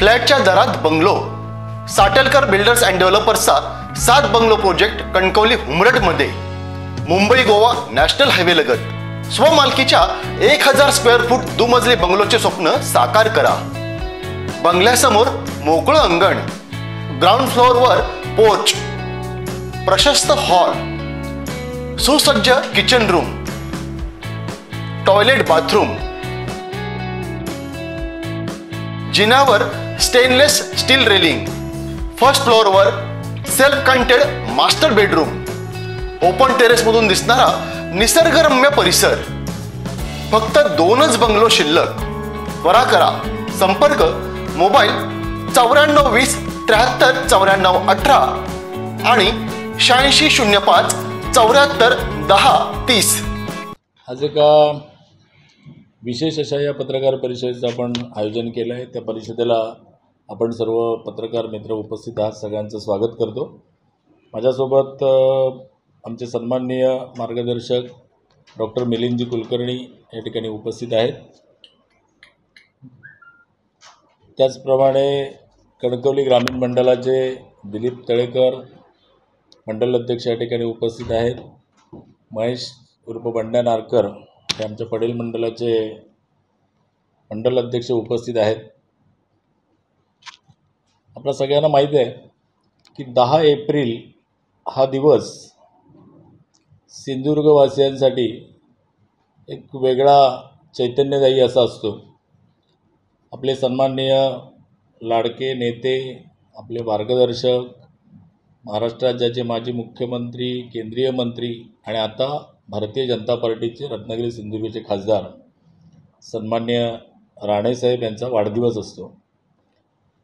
फ्लॅटच्या दरात bungalow. Satalkar builders and डेव्हलपर्सचा 7 बंगलो प्रोजेक्ट कणकवली हुमरडमध्ये. मुंबई गोवा नॅशनल हायवे लगत स्वमालकीच्या 1000 स्क्वेअर फूट दुमजली बंगलोचे स्वप्न साकार करा. बंगल्यासमोर मोकळं अंगण, ग्राउंड फ्लोअरवर पोर्च, प्रशस्त हॉल, सुसज्ज किचन रूम, टॉयलेट बाथरूम, जिन्यावर स्टेनलेस स्टील रेलिंग, फर्स्ट फ्लोअरवर self contained master bedroom, open terrace मधून दिसणारा निसर्गरम्य परिसर. फक्त 2च बंगलो शिल्लक. त्वरा करा. संपर्क मोबाईल 9420 73 94 18 आणि 8605 74 10 30. आज एका विशेष अशा या पत्रकार परिषदेचं आपण आयोजन केलं आहे. त्या परिषदेला आपण सर्व पत्रकार मित्र उपस्थित आहात. सगळ्यांचं स्वागत करतो. माझ्यासोबत आमचे सन्माननीय मार्गदर्शक डॉक्टर मिलिंदजी कुलकर्णी या ठिकाणी उपस्थित आहेत. त्याचप्रमाणे कणकवली ग्रामीण मंडळाचे दिलीप तळेकर मंडल अध्यक्ष या ठिकाणी उपस्थित आहेत. महेश उर्फ बंड्या नारकर हे आमच्या पडेल मंडळाचे मंडल अध्यक्ष उपस्थित आहेत. आपल्या सगळ्यांना माहीत आहे की 10 एप्रिल हा दिवस सिंधुदुर्गवासियांसाठी एक वेगळा चैतन्यदायी असा असतो. आपले सन्माननीय लाडके नेते, आपले मार्गदर्शक, महाराष्ट्र राज्याचे माजी मुख्यमंत्री, केंद्रीय मंत्री आणि आता भारतीय जनता पार्टीचे रत्नागिरी सिंधुदुर्गचे खासदार सन्माननीय राणेसाहेब यांचा वाढदिवस असतो.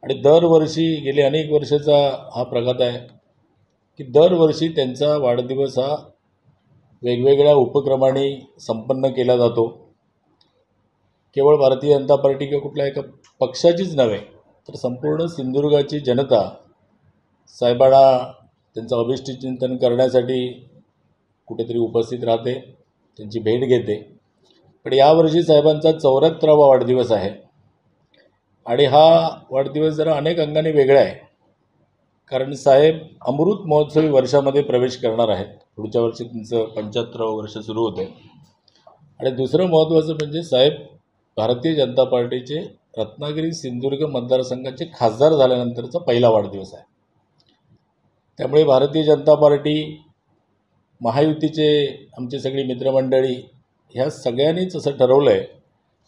आणि दरवर्षी गेली अनेक वर्षाचा हा प्रघात आहे की दरवर्षी त्यांचा वाढदिवस हा वेगवेगळ्या उपक्रमांनी संपन्न केला जातो. केवळ भारतीय जनता पार्टी किंवा कुठल्या एका पक्षाचीच नव्हे तर संपूर्ण सिंधुदुर्गाची जनता साहेबांना त्यांचं अभिष्टचिंतन करण्यासाठी कुठेतरी उपस्थित राहते, त्यांची भेट घेते. पण यावर्षी साहेबांचा 74वा वाढदिवस आहे आणि हा वाढदिवस जरा अनेक अंगाने वेगळा आहे. कारण साहेब अमृत महोत्सवी वर्षामध्ये प्रवेश करणार आहेत. पुढच्या वर्षी त्यांचं 75वं वर्ष सुरू होते. आणि दुसरं महत्त्वाचं म्हणजे साहेब भारतीय जनता पार्टीचे रत्नागिरी सिंधुदुर्ग मतदारसंघाचे खासदार झाल्यानंतरचा पहिला वाढदिवस आहे. त्यामुळे भारतीय जनता पार्टी, महायुतीचे आमचे सगळी मित्रमंडळी ह्या सगळ्यांनीच असं ठरवलं आहे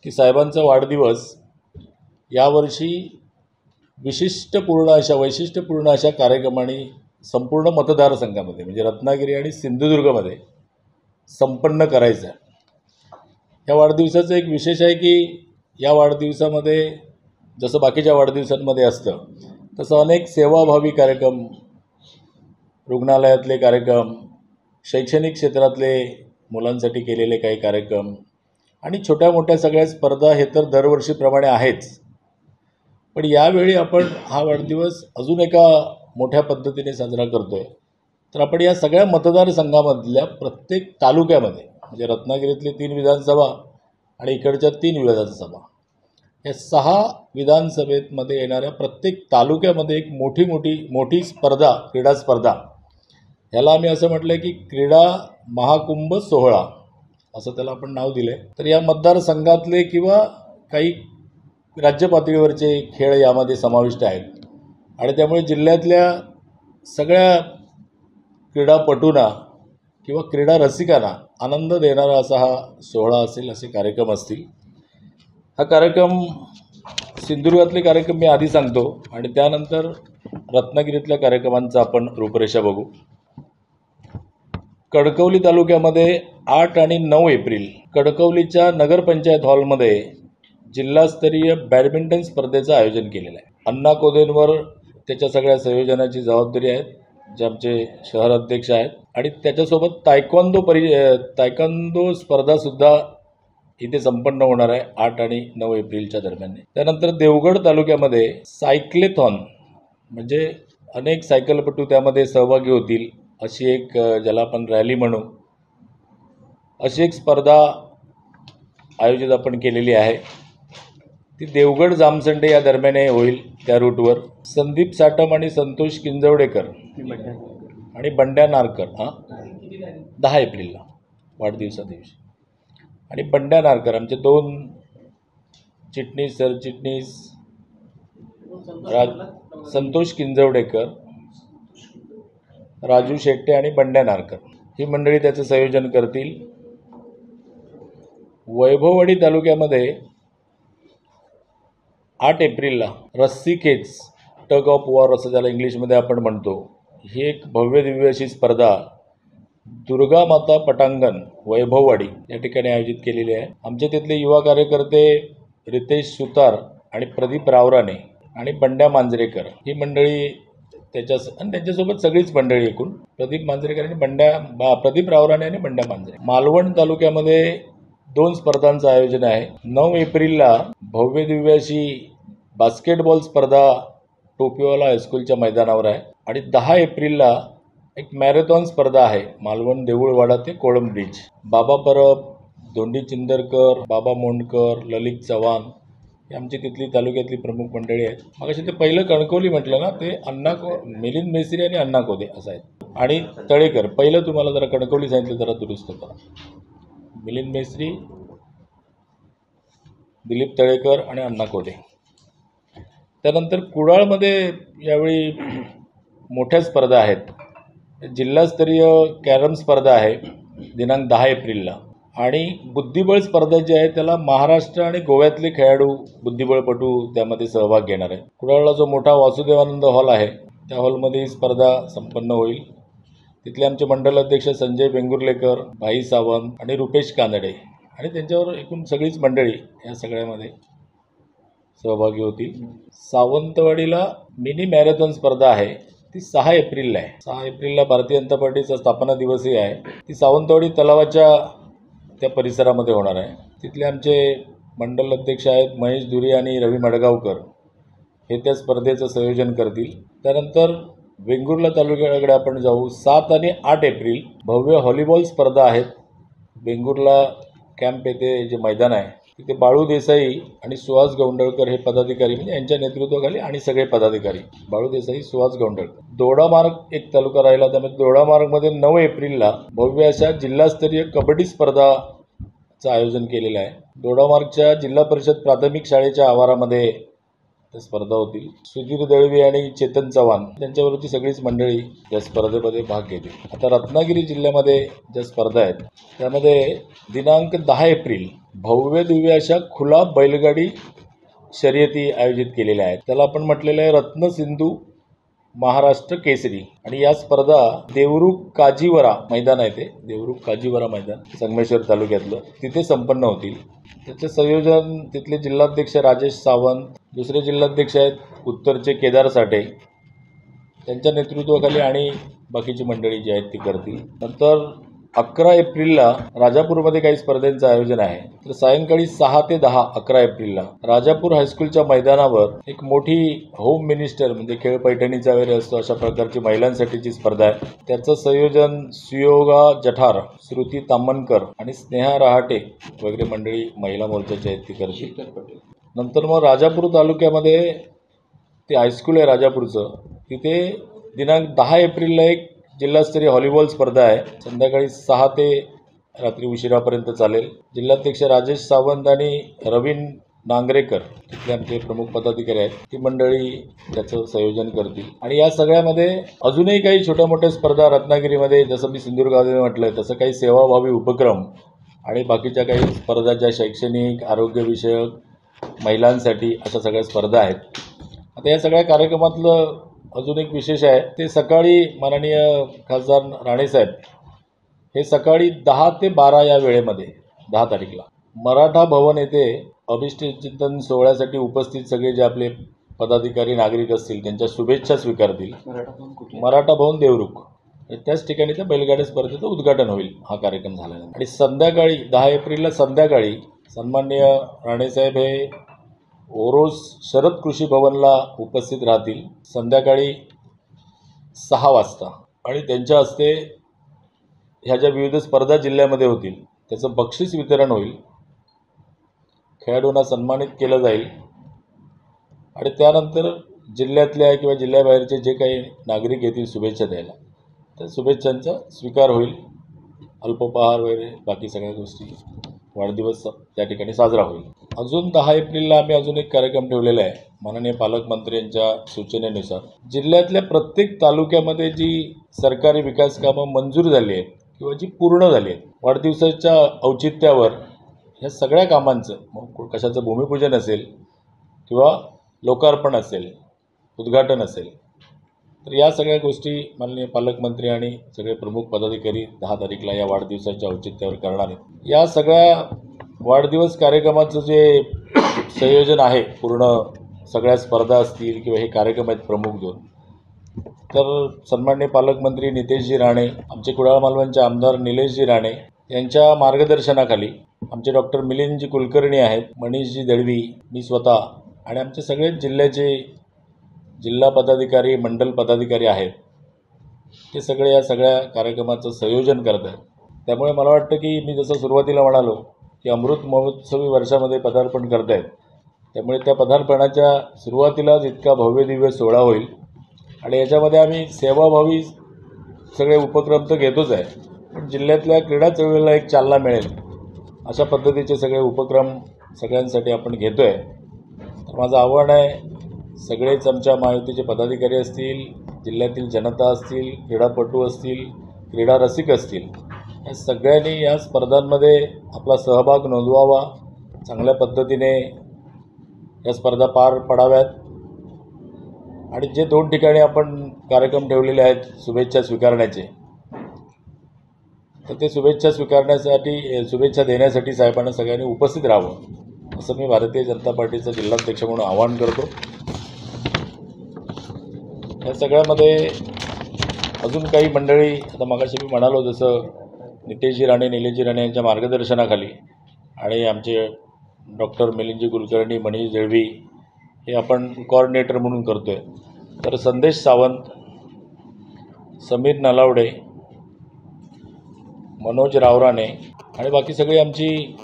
की साहेबांचा वाढदिवस यावर्षी वैशिष्ट्यपूर्ण अशा कार्यक्रमांनी संपूर्ण मतदारसंघामध्ये म्हणजे रत्नागिरी आणि सिंधुदुर्गमध्ये संपन्न करायचं आहे. या वाढदिवसाचं एक विशेष आहे की या वाढदिवसामध्ये जसं बाकीच्या वाढदिवसांमध्ये असतं तसं अनेक सेवाभावी कार्यक्रम, रुग्णालयातले कार्यक्रम, शैक्षणिक क्षेत्रातले मुलांसाठी केलेले काही कार्यक्रम आणि छोट्या मोठ्या सगळ्या स्पर्धा हे तर दरवर्षीप्रमाणे आहेच. पण यावेळी आपण हा वाढदिवस अजून एका मोठ्या पद्धतीने साजरा करतो आहे. तर आपण या सगळ्या मतदारसंघामधल्या प्रत्येक तालुक्यामध्ये म्हणजे रत्नागिरीतली 3 विधानसभा आणि इकडच्या 3 विधानसभा या 6 विधानसभेमध्ये येणाऱ्या प्रत्येक तालुक्यामध्ये एक मोठी स्पर्धा, क्रीडा स्पर्धा, ह्याला आम्ही असं म्हटलं की क्रीडा महाकुंभ सोहळा असं त्याला आपण नाव दिलं आहे. तर या मतदारसंघातले किंवा काही राज्य पातळीवरचे खेळ यामध्ये समाविष्ट आहेत आणि त्यामुळे जिल्ह्यातल्या सगळ्या क्रीडापटूंना किंवा क्रीडा रसिकांना आनंद देणारा असा हा सोहळा असेल, असे कार्यक्रम असतील. हा कार्यक्रम सिंधुदुर्गातले कार्यक्रम मी आधी सांगतो आणि त्यानंतर रत्नागिरीतल्या कार्यक्रमांचा आपण रूपरेषा बघू. कणकवली तालुक्यामध्ये 8 आणि 9 एप्रिल कणकवलीच्या नगरपंचायत हॉलमध्ये जिल्हास्तरीय बॅडमिंटन स्पर्धेचं आयोजन केलेलं आहे. अण्णा कोदेंवर त्याच्या सगळ्या संयोजनाची जबाबदारी आहे, जे आमचे शहर अध्यक्ष आहेत. आणि त्याच्यासोबत तायक्वांदो स्पर्धासुद्धा इथे संपन्न होणार आहे 8 आणि 9 एप्रिलच्या दरम्यान. त्यानंतर देवगड तालुक्यामध्ये सायक्लेथॉन म्हणजे अनेक सायकलपटू त्यामध्ये सहभागी होतील अशी एक, ज्याला आपण रॅली म्हणू, अशी एक स्पर्धा आयोजित आपण केलेली आहे. ती देवगड जामसंडे या दरम्यान होईल. त्या रूटवर संदीप साटम आणि संतोष किंजवडेकर आणि बंड्या नारकर 10 एप्रिलला वाढदिवसा दिवशी. आणि बंड्या नारकर आमचे 2 चिटणीस सरचिटणीस संतोष किंजवडेकर, राजू शेट्टे आणि बंड्या नारकर ही मंडळी त्याचं संयोजन करतील. वैभववाडी तालुक्यामध्ये 8 एप्रिलला रस्सी खेच, टग ऑफ वॉर असं त्याला इंग्लिशमध्ये आपण म्हणतो, ही एक भव्य दिव्य अशी स्पर्धा दुर्गा माता पटांगण वैभववाडी या ठिकाणी आयोजित केलेली आहे. आमचे तिथले युवा कार्यकर्ते रितेश सुतार आणि प्रदीप रावराणे आणि बंड्या मांजरेकर ही मंडळी आणि त्यांच्यासोबत सगळीच मंडळी एकूण प्रदीप मांजरेकर आणि प्रदीप रावराणे आणि बंड्या मांजरे. मालवण तालुक्यामध्ये 2 स्पर्धांचं आयोजन आहे. 9 एप्रिलला भव्य दिव्य अशी बास्केटबॉल स्पर्धा टोपीवाला हायस्कूलच्या मैदानावर आहे. आणि 10 एप्रिलला एक मॅरेथॉन स्पर्धा आहे मालवण देऊळवाडा ते कोळंब ब्रिज. बाबा परब, धोंडी चिंदरकर, बाबा मोंडकर, ललित चव्हाण ही आमची तिथली तालुक्यातली प्रमुख मंडळी आहेत. मग ते पहिलं कणकवली म्हटलं ना, ते मिलिंद मेस्त्री आणि अण्णा कोदे असं आहेत. आणि तळेकर, पहिलं तुम्हाला जरा कणकवली सांगितलं, जरा दुरुस्त करा. मिलिंद मेस्त्री, दिलीप तळेकर आणि अण्णा कोदे. त्यानंतर कुडाळमध्ये यावेळी मोठ्या स्पर्धा आहेत. जिल्हास्तरीय कॅरम स्पर्धा आहे दिनांक 10 एप्रिलला. आणि बुद्धिबळ स्पर्धा जी आहे त्याला महाराष्ट्र आणि गोव्यातले खेळाडू बुद्धिबळपटू त्यामध्ये सहभाग घेणार आहे. कुडाळला जो मोठा वासुदेवानंद हॉल आहे त्या हॉलमध्ये ही स्पर्धा संपन्न होईल. तिथले आमचे मंडल अध्यक्ष संजय वेंगुर्लेकर, भाई सावंत आणि रुपेश कानडे आणि त्यांच्यावर एकूण सगळीच मंडळी या सगळ्यामध्ये सहभागी होतील. सावंतवाडीला मिनी मॅरेथॉन स्पर्धा आहे, ती 6 एप्रिलला आहे. 6 एप्रिलला भारतीय जनता पार्टीचा स्थापना दिवसही आहे. ती सावंतवाडी तलावाच्या त्या परिसरामध्ये होणार आहे. तिथले आमचे मंडल अध्यक्ष आहेत महेश धुरी आणि रवी मडगावकर, हे त्या स्पर्धेचं संयोजन करतील. त्यानंतर वेंगुर्ला तालुक्याकडे आपण जाऊ. 7 आणि 8 एप्रिल भव्य व्हॉलीबॉल स्पर्धा आहेत. वेंगुर्ला कॅम्प येथे जे मैदान आहे तिथे बाळू देसाई आणि सुहास गौंडळकर हे पदाधिकारी, म्हणजे यांच्या नेतृत्वाखाली आणि सगळे पदाधिकारी, बाळू देसाई, सुहास गौंडळकर. दोडामार्ग एक तालुका राहिला, त्यामध्ये दोडामार्गमध्ये 9 एप्रिलला भव्य अशा जिल्हास्तरीय कबड्डी स्पर्धाचं आयोजन केलेलं आहे. दोडामार्गच्या जिल्हा परिषद प्राथमिक शाळेच्या आवारामध्ये त्या स्पर्धा होतील. सुधीर दळवी आणि चेतन चव्हाण त्यांच्यावरती सगळीच मंडळी या स्पर्धेमध्ये भाग घेतील. आता रत्नागिरी जिल्ह्यामध्ये ज्या स्पर्धा आहेत त्यामध्ये दिनांक 10 एप्रिल भव्य दिव्य अशा खुला बैलगाडी शर्यती आयोजित केलेल्या आहेत. त्याला आपण म्हटलेलं आहे रत्नसिंधू महाराष्ट्र केसरी. आणि या स्पर्धा देवरुख काजीवरा मैदान आहे, ते देवरुख काजीवरा मैदान संगमेश्वर तालुक्यातलं, तिथे संपन्न होतील. त्याचं संयोजन तिथले जिल्हाध्यक्ष राजेश सावंत, दुसरे जिल्हाध्यक्ष आहेत उत्तरचे केदार साठे, त्यांच्या नेतृत्वाखाली आणि बाकीची मंडळी जी आहेत ती करतील. नंतर 11 एप्रिलला राजापूरमध्ये काही स्पर्धांचं आयोजन आहे. तर सायंकाळी 6 ते 10 11 एप्रिलला राजापूर हायस्कूलच्या मैदानावर एक मोठी होम मिनिस्टर, म्हणजे खेळ पैठणीचा वगैरे असतो अशा प्रकारची महिलांसाठीची स्पर्धा आहे. त्याचं संयोजन सुयोगा जठार, श्रुती तामणकर आणि स्नेहा रहाटे वगैरे मंडळी महिला मोर्चाच्या आहेत ती करतील. नंतर मग राजापूर तालुक्यामध्ये ते हायस्कूल आहे राजापूरचं, तिथे दिनांक 10 एप्रिलला एक जिल्हास्तरीय व्हॉलीबॉल स्पर्धा आहे. संध्याकाळी 6 ते रात्री उशिरापर्यंत चालेल. जिल्हाध्यक्ष राजेश सावंत आणि रवीन नांगरेकर तिथले आमचे प्रमुख पदाधिकारी आहेत, ती मंडळी त्याचं संयोजन करतील. आणि या सगळ्यामध्ये अजूनही काही छोट्या मोठ्या स्पर्धा रत्नागिरीमध्ये, जसं मी सिंधुदुर्गामध्ये म्हटलं आहे तसं काही सेवाभावी उपक्रम आणि बाकीच्या काही स्पर्धा ज्या शैक्षणिक, आरोग्यविषयक, महिलांसाठी अशा सगळ्या स्पर्धा आहेत. आता या सगळ्या कार्यक्रमातलं अजून एक विशेष आहे, ते सकाळी माननीय खासदार राणेसाहेब हे सकाळी 10 ते 12 या वेळेमध्ये 10 तारीखला मराठा भवन येथे अभिष्टचिंतन सोहळ्यासाठी उपस्थित सगळे जे आपले पदाधिकारी नागरिक असतील त्यांच्या शुभेच्छा स्वीकारतील. मराठा भवन देवरुख, त्याच ठिकाणी त्या बैलगाडी स्पर्धेचं उद्घाटन होईल हा कार्यक्रम झाल्यानंतर. आणि संध्याकाळी 10 एप्रिलला संध्याकाळी सन्माननीय राणेसाहेब हे ओरोस शरद कृषी भवनला उपस्थित राहतील संध्याकाळी 6 वाजता. आणि त्यांच्या हस्ते ह्या ज्या विविध स्पर्धा जिल्ह्यामध्ये होतील त्याचं बक्षीस वितरण होईल, खेळाडूंना सन्मानित केलं जाईल आणि त्यानंतर जिल्ह्यातल्या किंवा जिल्ह्याबाहेरचे जे काही नागरिक येतील शुभेच्छा द्यायला, तर शुभेच्छांचा स्वीकार होईल. अल्पोपहार वगैरे बाकी सगळ्या गोष्टी, वाढदिवस त्या ठिकाणी साजरा होईल. अजून 10 एप्रिलला आम्ही अजून एक कार्यक्रम ठेवलेला आहे. माननीय पालकमंत्र्यांच्या सूचनेनुसार जिल्ह्यातल्या प्रत्येक तालुक्यामध्ये जी सरकारी विकास कामं मंजूर झाली आहेत किंवा जी पूर्ण झाली आहेत, वाढदिवसाच्या औचित्यावर ह्या सगळ्या कामांचं, मग कशाचं भूमिपूजन असेल किंवा लोकार्पण असेल, उद्घाटन असेल, तर या सगळ्या गोष्टी माननीय पालकमंत्री आणि सगळे प्रमुख पदाधिकारी 10 तारीखला या वाढदिवसाच्या औचित्यावर करणार आहेत. या सगळ्या वाढदिवस कार्यक्रमाचं जे संयोजन आहे, पूर्ण सगळ्या स्पर्धा असतील किंवा हे कार्यक्रम आहेत प्रमुख 2, तर सन्माननीय पालकमंत्री नितेशजी राणे, आमचे कुडाळ मालवणचे आमदार निलेशजी राणे यांच्या मार्गदर्शनाखाली आमचे डॉक्टर मिलिंदजी कुलकर्णी आहेत, मनीषजी दळवी, मी स्वतः आणि आमचे सगळेच जिल्ह्याचे जिल्हा पदाधिकारी, मंडल पदाधिकारी आहेत, ते सगळे या सगळ्या कार्यक्रमाचं संयोजन करत आहेत. त्यामुळे मला वाटतं की मी जसं सुरुवातीला म्हणालो की अमृत महोत्सवी वर्षामध्ये पदार्पण करत आहेत, त्यामुळे त्या पदार्पणाच्या सुरुवातीलाच इतका भव्य दिव्य सोहळा होईल आणि याच्यामध्ये आम्ही सेवाभावी सगळे उपक्रम तर घेतोच आहे, पण जिल्ह्यातल्या क्रीडा चळवळीला एक चालना मिळेल अशा पद्धतीचे सगळे उपक्रम सगळ्यांसाठी आपण घेतो आहे. तर माझं आव्हान आहे, सगळेच आमच्या महायुतीचे पदाधिकारी असतील, जिल्ह्यातील जनता असतील, क्रीडापटू असतील, क्रीडा रसिक असतील, या सगळ्यांनी या स्पर्धांमध्ये आपला सहभाग नोंदवावा, चांगल्या पद्धतीने या स्पर्धा पार पडाव्यात आणि जे 2 ठिकाणी आपण कार्यक्रम ठेवलेले आहेत शुभेच्छा स्वीकारण्याचे, तर ते शुभेच्छा स्वीकारण्यासाठी, शुभेच्छा देण्यासाठी साहेबांना सगळ्यांनी उपस्थित राहावं असं मी भारतीय जनता पार्टीचा जिल्हाध्यक्ष म्हणून आवाहन करतो. या सगळ्यामध्ये अजून काही मंडळी, आता मगाशी मी म्हणालो जसं नितेशजी राणे, निलेशजी राणे यांच्या मार्गदर्शनाखाली आणि आमचे डॉक्टर मिलिंदजी कुलकर्णी, मनीष दळवी हे आपण कोऑर्डिनेटर म्हणून करतो आहे. तर संदेश सावंत, समीर नलावडे, मनोज रावराणे आणि बाकी सगळी आमची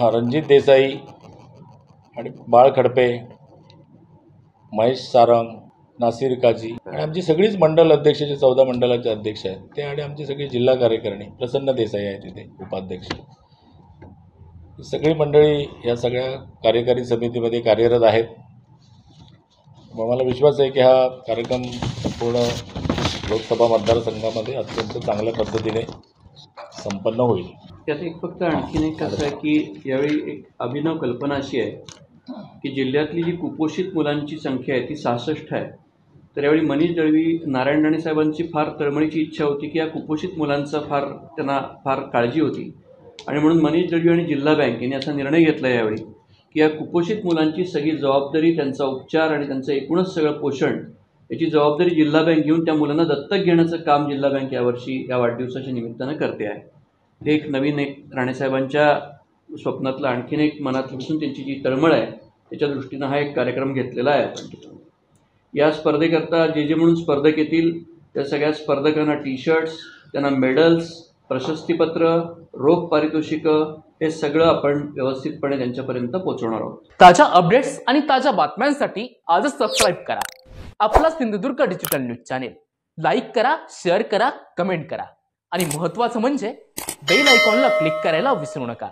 रणजित देसाई आणि बाळ खडपे, महेश सारंग, नासिर काजी आणि आमची सगळीच मंडल अध्यक्ष, जे 14 मंडलाचे अध्यक्ष आहेत ते, आणि आमची सगळी जिल्हा कार्यकारिणी, प्रसन्न देसाई आहे तिथे उपाध्यक्ष, सगळी मंडळी या सगळ्या कार्यकारी समितीमध्ये कार्यरत आहेत. मग मला विश्वास आहे की हा कार्यक्रम संपूर्ण लोकसभा मतदारसंघामध्ये अत्यंत चांगल्या पद्धतीने संपन्न होईल. त्यात एक फक्त आणखीन एक असं आहे की यावेळी एक अभिनव कल्पना अशी आहे की जिल्ह्यातली जी कुपोषित मुलांची संख्या आहे ती 66 आहे. तर यावेळी मनीष दळवी, नारायण राणे साहेबांची फार तळमळीची इच्छा होती की या कुपोषित मुलांचा त्यांना फार काळजी होती आणि म्हणून मनीष दळवी आणि जिल्हा बँक यांनी असा निर्णय घेतला यावेळी की या कुपोषित मुलांची सगळी जबाबदारी, त्यांचा उपचार आणि त्यांचं एकूणच सगळं पोषण याची जबाबदारी जिल्हा बँक घेऊन त्या मुलांना दत्तक घेण्याचं काम जिल्हा बँक यावर्षी या वाढदिवसाच्या निमित्तानं करते आहे. हे एक नवीन, एक राणेसाहेबांच्या स्वप्नातलं आणखीन एक मनात बसून त्यांची जी तळमळ आहे त्याच्या दृष्टीनं हा एक कार्यक्रम घेतलेला आहे आपण. या स्पर्धेकरता जे म्हणून स्पर्धक येतील त्या सगळ्या स्पर्धकांना टी-शर्ट्स, त्यांना मेडल्स, प्रशस्तीपत्र, रोख पारितोषिकं हे सगळं आपण व्यवस्थितपणे त्यांच्यापर्यंत पोहोचवणार आहोत. ताज्या अपडेट्स आणि ताज्या बातम्यांसाठी आजच सबस्क्राईब करा आपला Sindhudurg digital news channel. Like करा, शेअर करा, कमेंट करा आणि महत्त्वाचं म्हणजे बेल आयकॉनला क्लिक करायला विसरू नका.